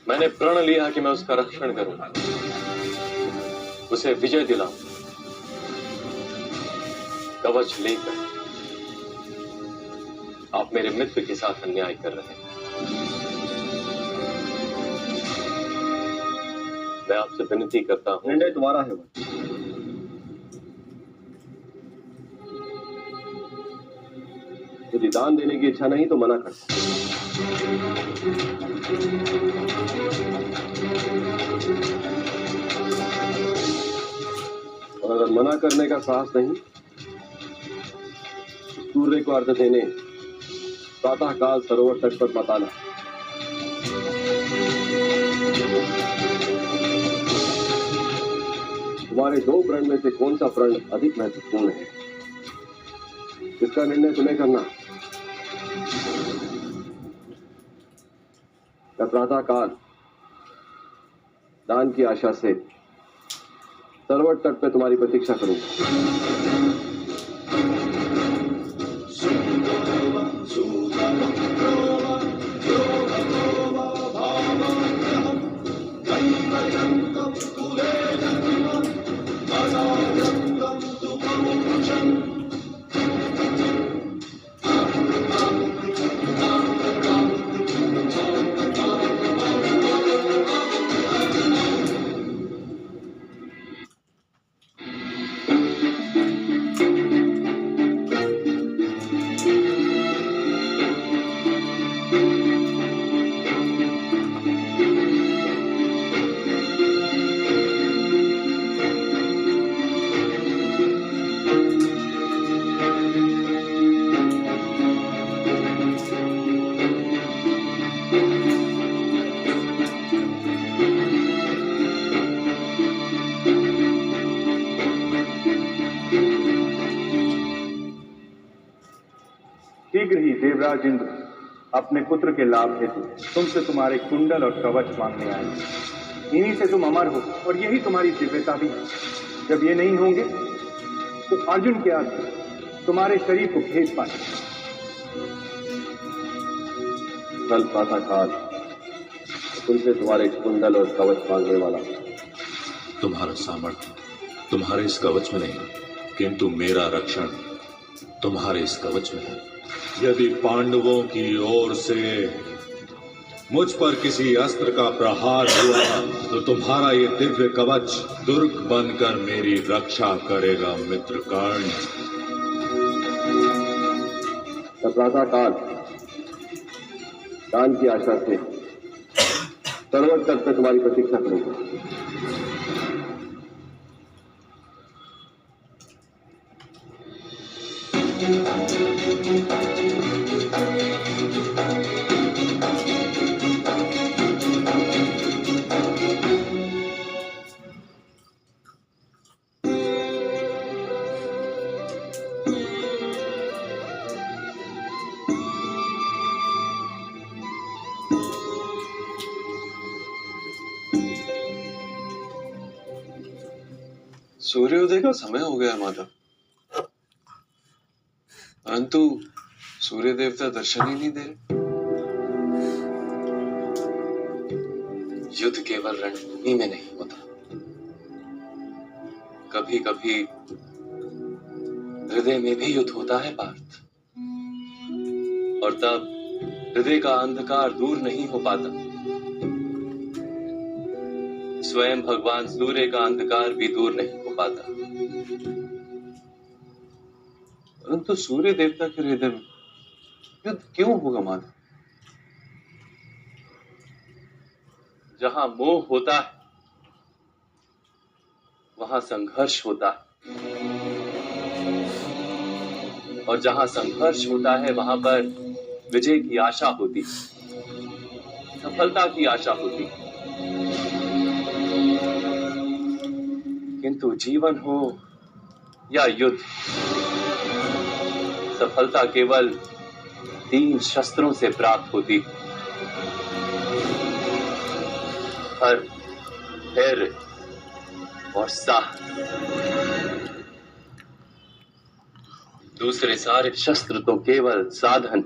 मैंने प्रण लिया कि मैं उसका रक्षण करूंगा, उसे विजय दिलाऊं। कवच लेकर आप मेरे मित्र के साथ अन्याय कर रहे हैं। मैं आपसे विनती करता हूं। निर्णय तुम्हारा है। यदि दान देने की इच्छा नहीं तो मना कर। और अगर मना करने का साहस नहीं तो सूर्य को अर्घ देने प्रातःकाल सरोवर तट पर मत आना। तुम्हारे दो प्रण में से कौन सा प्रण अधिक महत्वपूर्ण है, इसका निर्णय तुम्हें करना। मैं प्रातःकाल दान की आशा से सरोवर तट पे तुम्हारी प्रतीक्षा करूंगा। शीघ्र ही देवराज इंद्र अपने पुत्र के लाभ हेतु तुमसे तुम्हारे कुंडल और कवच मांगने आए। इन्हीं से तुम अमर हो और यही तुम्हारी दिव्यता भी है। जब ये नहीं होंगे तो अर्जुन के हाथ तुम्हारे शरीर को भेद पाए। कल प्रातःकाल तुमसे तुम्हारे कुंडल और कवच मांगने वाला। तुम्हारा सामर्थ्य तुम्हारे इस कवच में नहीं, किंतु मेरा रक्षण तुम्हारे इस कवच में है। यदि पांडवों की ओर से मुझ पर किसी अस्त्र का प्रहार हुआ तो तुम्हारा ये दिव्य कवच दुर्ग बनकर मेरी रक्षा करेगा मित्र कर्ण। प्रातःकाल दान की आशा से सरोवर तट पे तुम्हारी प्रतीक्षा करूंगा। सूर्योदय का समय हो गया माधव, परंतु सूर्य देवता दर्शन ही नहीं दे रहे। युद्ध केवल रणभूमि में नहीं होता, कभी कभी हृदय में भी युद्ध होता है पार्थ। और तब हृदय का अंधकार दूर नहीं हो पाता। स्वयं भगवान सूर्य का अंधकार भी दूर नहीं हो पाता। परंतु सूर्य देवता के हृदय में युद्ध क्यों होगा माधव? जहां मोह होता है वहां संघर्ष होता है, और जहां संघर्ष होता है वहां पर विजय की आशा होती, सफलता की आशा होती। किंतु जीवन हो या युद्ध, सफलता केवल 3 शस्त्रों से प्राप्त होती: हर, धैर्य और साहस। दूसरे सारे शस्त्र तो केवल साधन।